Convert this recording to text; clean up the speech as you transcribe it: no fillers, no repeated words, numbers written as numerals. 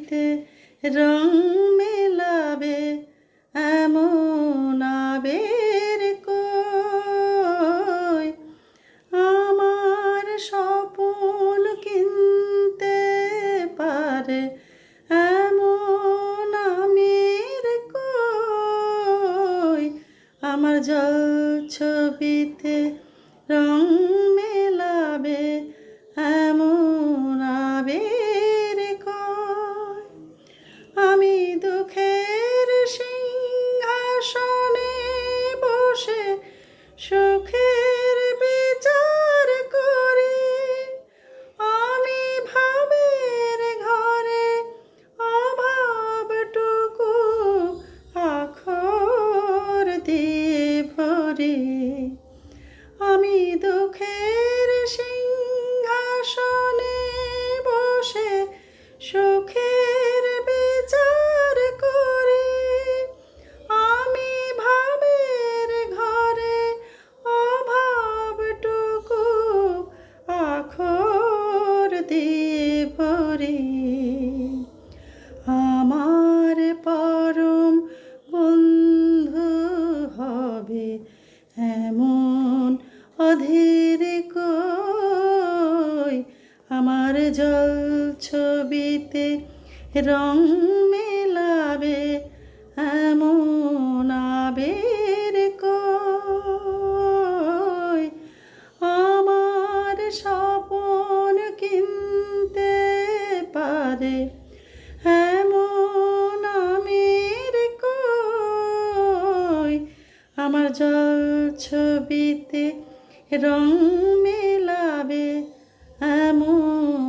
ছবিতে রং মেলাবে এমন আবের কই। আমার স্বপন কিনতে পারে এমন আমের কই। আমার জল ছবিতে রং মেলাবে এমন আবের কই। আমি দুঃখের সিংহাসনে বসে সুখের বিচার করি। আমি ভাবের ঘরে অভাবটুকু আখর দিয়ে ভরি। আমি দুঃখের সিংহাসনে বসে সুখের বিচার করি। আমি ভাবের ঘরে অভাবটুকু আখর দিয়ে ভরি। আমার পরম বন্ধু হবে এমন অধীর কই। আমার জল ছবিতে রং মেলাবে এমন আবের কই। আমার স্বপন কিনতে পারে এমন আমের কই। আমার জল ছবিতে রং মেলাবে এমন